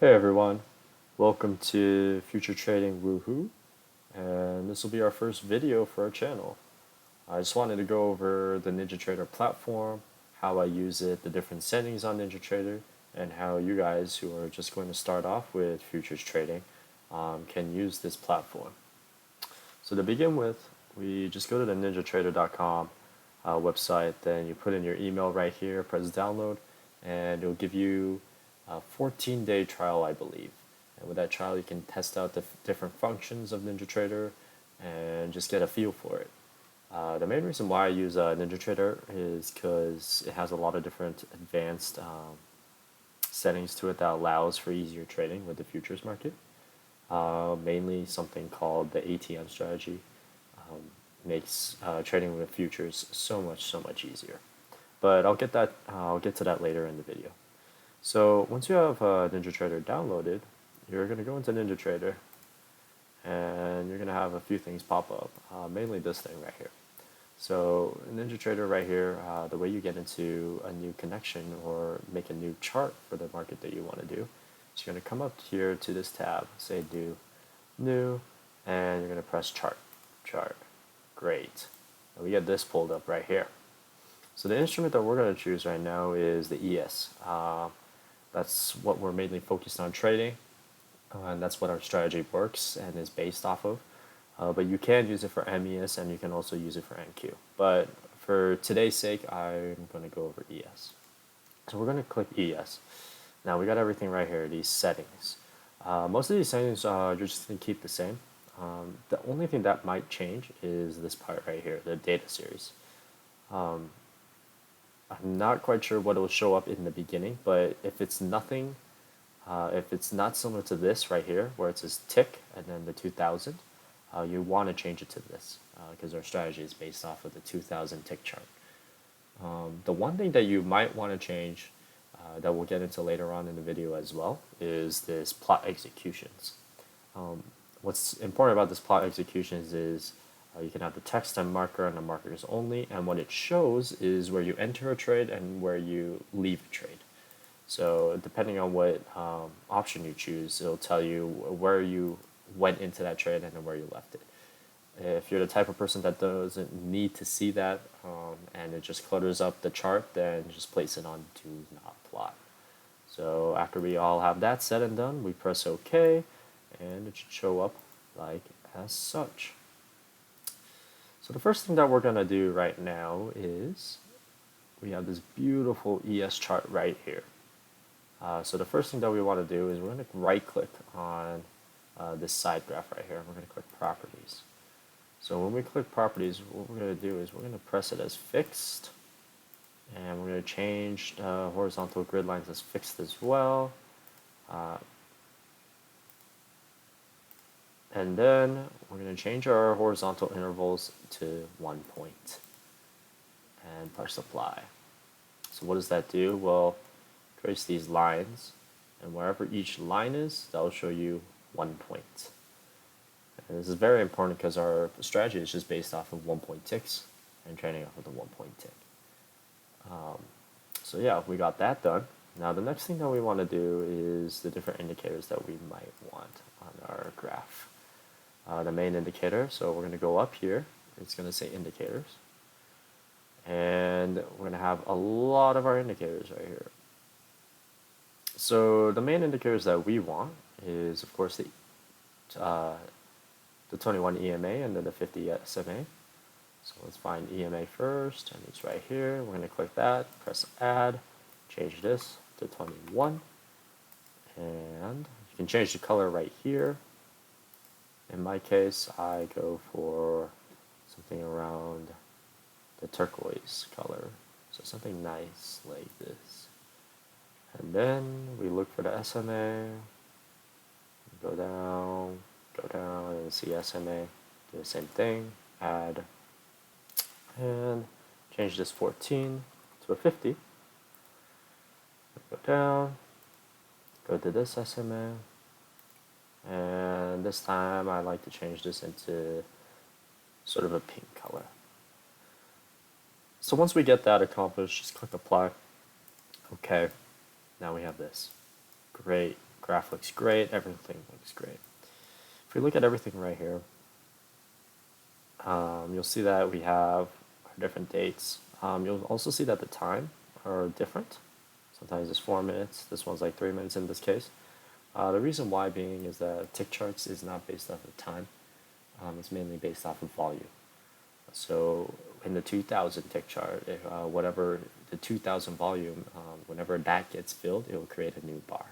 Hey everyone, welcome to Future Trading Woohoo, and this will be our first video for our channel. I just wanted to go over the NinjaTrader platform, how I use it, the different settings on NinjaTrader, and how you guys who are just going to start off with futures trading can use this platform. So to begin with, we just go to the NinjaTrader.com website, then you put in your email right here, press download, and it'll give you a 14-day trial, I believe. And with that trial, you can test out the different functions of NinjaTrader and just get a feel for it. The main reason why I use NinjaTrader is because it has a lot of different advanced settings to it that allows for easier trading with the futures market. Mainly something called the ATM strategy makes trading with futures so much easier. But I'll get to that later in the video. So once you have NinjaTrader downloaded, you're going to go into NinjaTrader and you're going to have a few things pop up, mainly this thing right here. So NinjaTrader right here, the way you get into a new connection or make a new chart for the market that you want to do, is you're going to come up here to this tab, say new, and you're going to press chart. Great. And we get this pulled up right here. So the instrument that we're going to choose right now is the ES. That's what we're mainly focused on trading, and that's what our strategy works and is based off of. But you can use it for MES and you can also use it for NQ. But for today's sake, I'm going to go over ES. So we're going to click ES. Now we got everything right here, these settings. Most of these settings you're just going to keep the same. The only thing that might change is this part right here, the data series. I'm not quite sure what will show up in the beginning, but if it's nothing, if it's not similar to this right here, where it says tick and then the 2000, you want to change it to this because our strategy is based off of the 2000 tick chart. The one thing that you might want to change that we'll get into later on in the video as well is this plot executions. What's important about this plot executions is you can have the text and marker and the markers only, and what it shows is where you enter a trade and where you leave a trade. So depending on what option you choose, it'll tell you where you went into that trade and then where you left it. If you're the type of person that doesn't need to see that and it just clutters up the chart, then just place it on do not plot. So after we all have that said and done, we press OK, and it should show up like as such. So the first thing that we're going to do right now is we have this beautiful ES chart right here. So the first thing that we want to do is we're going to right click on this side graph right here, and we're going to click properties. So when we click properties, what we're going to do is we're going to press it as fixed, and we're going to change horizontal grid lines as fixed as well. And then we're going to change our horizontal intervals to 1 point and press apply. So what does that do? Well, trace these lines, and wherever each line is, that'll show you 1 point. And this is very important because our strategy is just based off of 1 point ticks and trading off of the 1 point tick. So yeah, we got that done. Now the next thing that we want to do is the different indicators that we might want on our graph. The main indicator, so we're going to go up here, it's going to say indicators, and we're going to have a lot of our indicators right here. So the main indicators that we want is, of course, the 21 EMA and then the 50 SMA. So let's find EMA first, and it's right here. We're going to click that, press add, change this to 21, and you can change the color right here. In my case, I go for something around the turquoise color, so something nice like this. And then we look for the SMA, go down, and see SMA, do the same thing, add, and change this 14 to a 50. Go down, go to this SMA, and this time I like to change this into sort of a pink color. So once we get that accomplished, just click apply. Okay, now we have this. Great. graph looks great, everything looks great. If we look at everything right here, you'll see that we have our different dates. You'll also see that the time are different. Sometimes it's 4 minutes, this one's like 3 minutes in this case. The reason why being is that tick charts is not based off of time, it's mainly based off of volume. So in the 2000 tick chart, if, whatever the 2000 volume, whenever that gets filled, it will create a new bar.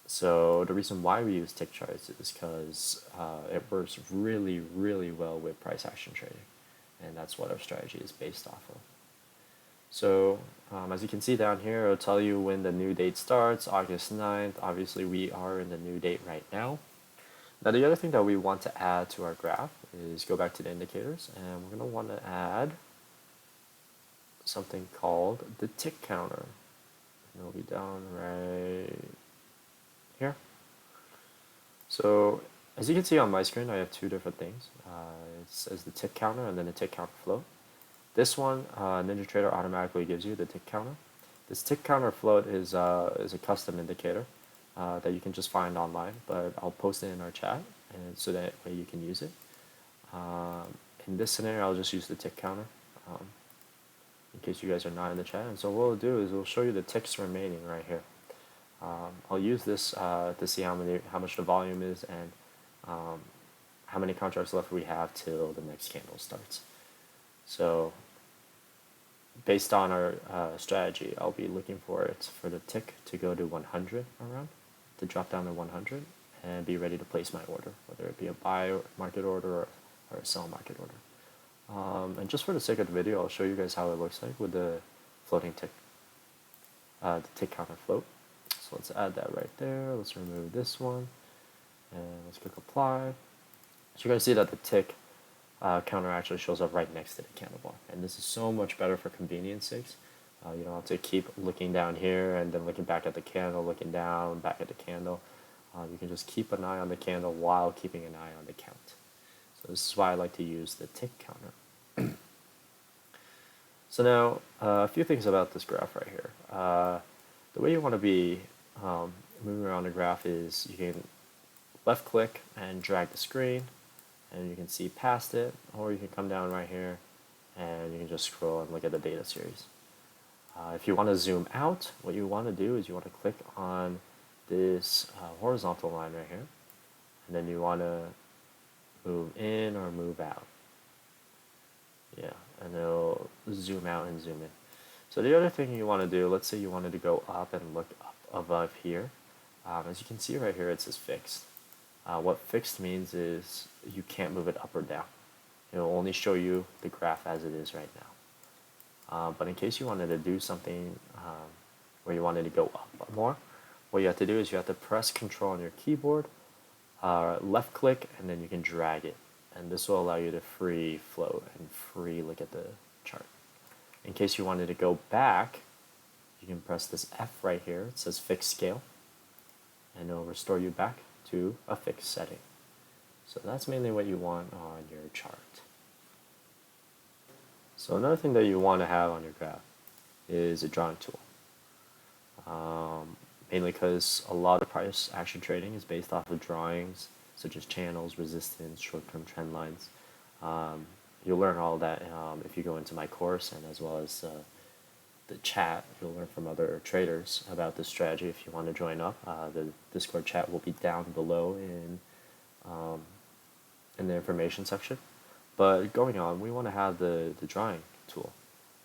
So the reason why we use tick charts is because it works really, really well with price action trading, and that's what our strategy is based off of. So as you can see down here, it'll tell you when the new date starts, August 9th. Obviously, we are in the new date right now. Now, the other thing that we want to add to our graph is go back to the indicators, and we're going to want to add something called the tick counter. It'll be down right here. So as you can see on my screen, I have two different things. It says the tick counter and then the tick counter float. This one, NinjaTrader automatically gives you the tick counter. This tick counter float is a custom indicator that you can just find online, but I'll post it in our chat, and so that way you can use it. In this scenario, I'll just use the tick counter in case you guys are not in the chat. And so what we'll do is we'll show you the ticks remaining right here. I'll use this to see how much the volume is and how many contracts left we have till the next candle starts. So based on our strategy, I'll be looking for the tick to go to 100 around, to drop down to 100, and be ready to place my order, whether it be a buy market order or a sell market order. And just for the sake of the video, I'll show you guys how it looks like with the floating tick, the tick counter float. So let's add that right there. Let's remove this one, and let's click apply. So you guys see that the tick counter actually shows up right next to the candle bar, and this is so much better for convenience sakes. You don't have to keep looking down here and then looking back at the candle, looking down, back at the candle. You can just keep an eye on the candle while keeping an eye on the count. So this is why I like to use the tick counter. So now, a few things about this graph right here. The way you want to be moving around the graph is you can left click and drag the screen, and you can see past it, or you can come down right here and you can just scroll and look at the data series. If you want to zoom out, what you want to do is you want to click on this horizontal line right here, and then you want to move in or move out. Yeah, and it'll zoom out and zoom in. So the other thing you want to do, let's say you wanted to go up and look up above here. As you can see right here, it says fixed. What fixed means is you can't move it up or down. It will only show you the graph as it is right now. But in case you wanted to do something where you wanted to go up more, what you have to do is you have to press Control on your keyboard, left click, and then you can drag it. And this will allow you to free float and free look at the chart. In case you wanted to go back, you can press this F right here. It says fixed scale, and it will restore you back to a fixed setting. So that's mainly what you want on your chart. So another thing that you want to have on your graph is a drawing tool. Mainly because a lot of price action trading is based off of drawings, such as channels, resistance, short-term trend lines. You'll learn all that if you go into my course, and as well as the chat. You'll learn from other traders about this strategy if you want to join up. The Discord chat will be down below in the information section. But going on, we want to have the drawing tool.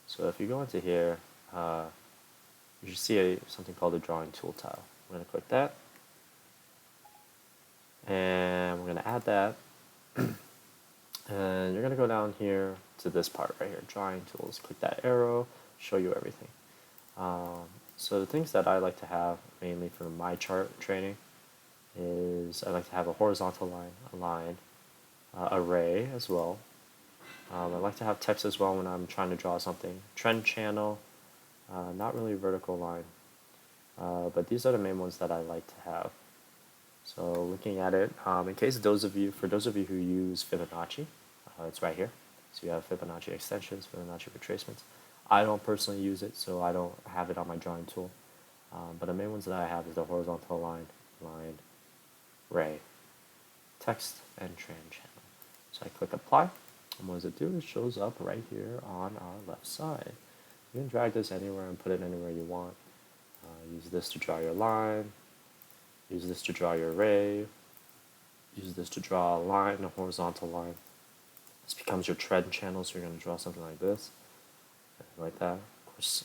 So if you go into here, you should see something called the drawing tool tile. We're going to click that, and we're going to add that. And you're going to go down here to this part right here, drawing tools. Click that arrow, show you everything. So the things that I like to have mainly for my chart training is I like to have a horizontal line, array as well. I like to have text as well when I'm trying to draw something. Trend channel, not really vertical line, but these are the main ones that I like to have. So looking at it, in case for those of you who use Fibonacci, it's right here. So you have Fibonacci extensions, Fibonacci retracements. I don't personally use it, so I don't have it on my drawing tool. But the main ones that I have is the horizontal line, ray, text, and trend channel. So I click apply, and what does it do? It shows up right here on our left side. You can drag this anywhere and put it anywhere you want. Use this to draw your line, use this to draw your ray, use this to draw a line, a horizontal line. This becomes your trend channel, so you're going to draw something like this, like that. Of course,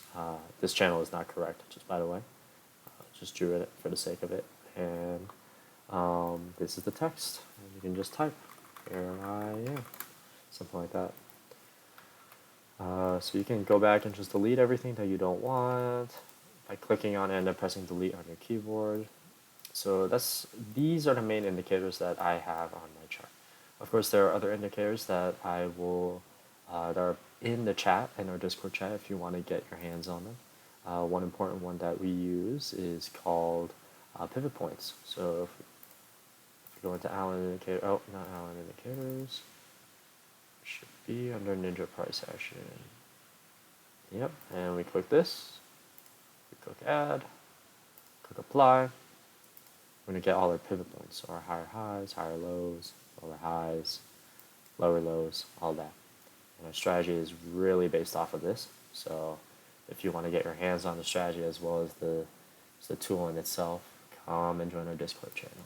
this channel is not correct, just by the way. Just drew it for the sake of it. And this is the text. And you can just type, here I am, something like that. So you can go back and just delete everything that you don't want by clicking on it and then pressing delete on your keyboard. So these are the main indicators that I have on my chart. Of course, there are other indicators that I will that are in the chat, in our Discord chat, if you want to get your hands on them. One important one that we use is called pivot points. So if you go into Allen indicator, oh, not Allen indicators, should be under Ninja price action. Yep, and we click this, we click add, click apply. We're going to get all our pivot points, so our higher highs, higher lows, lower highs, lower lows, all that. And our strategy is really based off of this. So if you want to get your hands on the strategy as well as the tool in itself, come and join our Discord channel.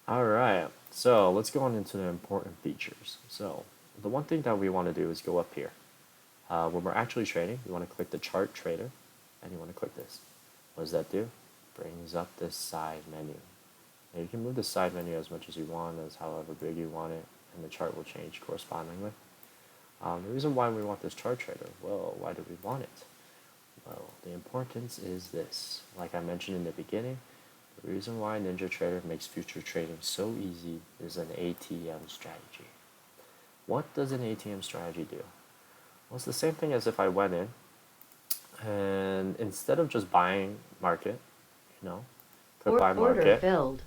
Alright, so let's go on into the important features. So the one thing that we want to do is go up here. When we're actually trading, you want to click the chart trader, and you want to click this. What does that do? Brings up this side menu. Now you can move the side menu as much as you want, as however big you want it, and the chart will change correspondingly. The reason why we want this chart trader, well, why do we want it? Well, the importance is this. Like I mentioned in the beginning, the reason why NinjaTrader makes future trading so easy is an ATM strategy. What does an ATM strategy do? Well, it's the same thing as if I went in and instead of just buying market, click buy market. Order filled.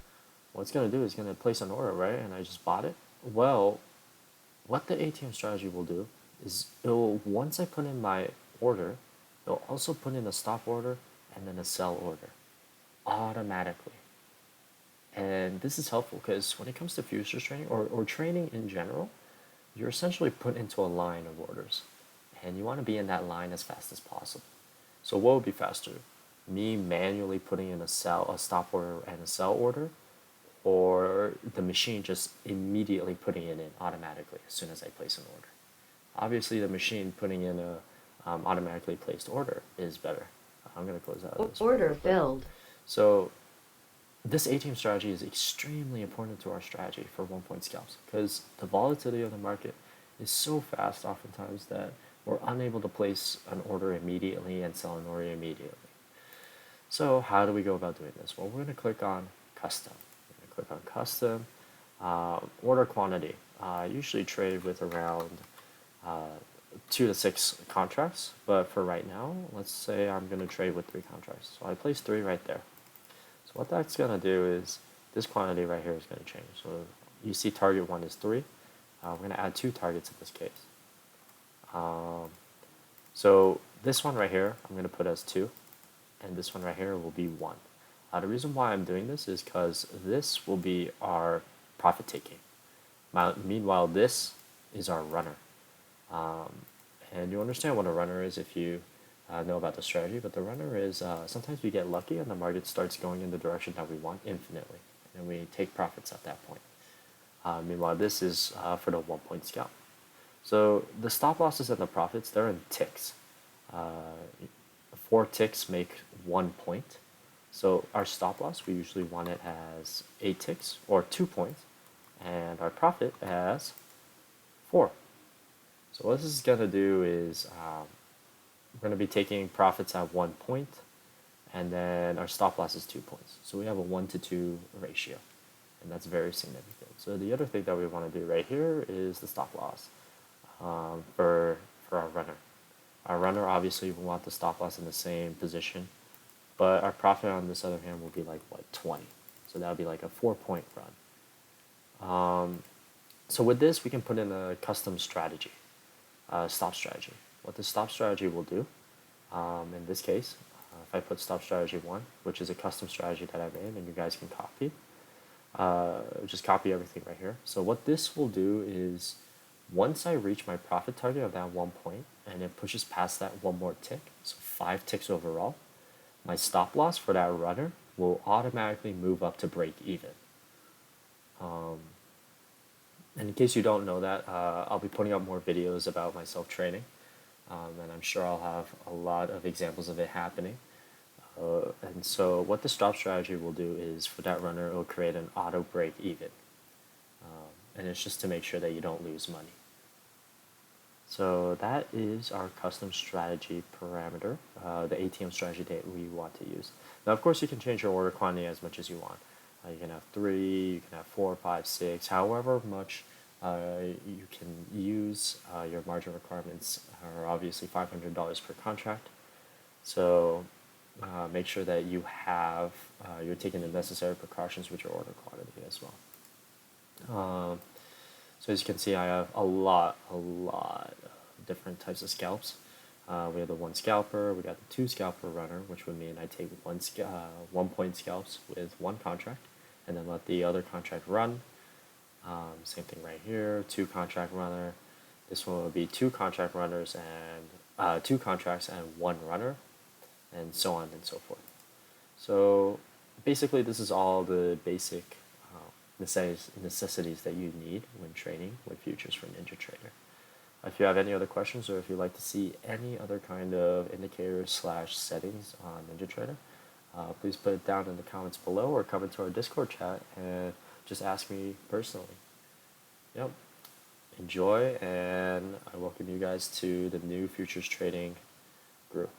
What it's going to do is going to place an order, right? And I just bought it. Well, what the ATM strategy will do is once I put in my order, it'll also put in a stop order and then a sell order automatically. And this is helpful because when it comes to futures trading or trading in general, you're essentially put into a line of orders. And you want to be in that line as fast as possible. So what would be faster? Me manually putting in a stop order and a sell order, or the machine just immediately putting it in automatically as soon as I place an order? Obviously, the machine putting in a automatically placed order is better. I'm going to close out of this. Order filled. So this ATM strategy is extremely important to our strategy for 1-point scalps because the volatility of the market is so fast oftentimes that we're unable to place an order immediately and sell an order immediately. So how do we go about doing this? Well, we're going to click on custom. We're going to click on custom. Order quantity. I usually trade with around 2 to 6 contracts, but for right now, let's say I'm going to trade with 3 contracts. So I place 3 right there. So what that's going to do is this quantity right here is going to change. So you see target 1 is 3. We're going to add 2 targets in this case. So this one right here, I'm going to put as 2, and this one right here will be 1. The reason why I'm doing this is because this will be our profit taking. Meanwhile, this is our runner. And you understand what a runner is if you know about the strategy, but the runner is sometimes we get lucky and the market starts going in the direction that we want infinitely, and we take profits at that point. Meanwhile, this is for the 1-point scalp. So the stop losses and the profits, they're in ticks. 4 ticks make 1 point. So our stop loss, we usually want it as 8 ticks or 2 points, and our profit as 4. So what this is going to do is we're going to be taking profits at 1 point, and then our stop loss is 2 points. So we have a 1 to 2 ratio, and that's very significant. So the other thing that we want to do right here is the stop loss for our runner. Our runner, obviously, we want the stop loss in the same position, but our profit on this other hand will be like, 20. So that would be like a 4-point run. So with this, we can put in a custom strategy, stop strategy. What the stop strategy will do, in this case, If I put stop strategy 1, which is a custom strategy that I made, and you guys can copy, just copy everything right here. So what this will do is, once I reach my profit target of that 1 point, and it pushes past that one more tick, so 5 ticks overall, my stop loss for that runner will automatically move up to break even. And in case you don't know that, I'll be putting up more videos about my self-training, and I'm sure I'll have a lot of examples of it happening. And so what the stop strategy will do is, for that runner, it will create an auto break even. And it's just to make sure that you don't lose money. So that is our custom strategy parameter, the ATM strategy that we want to use. Now, of course, you can change your order quantity as much as you want. You can have 3, you can have 4, 5, 6, however much you can use. Your margin requirements are obviously $500 per contract. So make sure that you have, you're taking the necessary precautions with your order quantity as well. So as you can see, I have a lot of different types of scalps. We have the 1 scalper, we got the 2 scalper runner, which would mean I take 1 point scalps with 1 contract, and then let the other contract run. Same thing right here, 2 contract runner. This one would be 2 contract runners and 2 contracts and 1 runner, and so on and so forth. So basically, this is all the basic necessities that you need when trading with futures for NinjaTrader. If you have any other questions, or if you'd like to see any other kind of indicators / settings on NinjaTrader, please put it down in the comments below, or come into our Discord chat and just ask me personally. Yep. Enjoy, and I welcome you guys to the new futures trading group.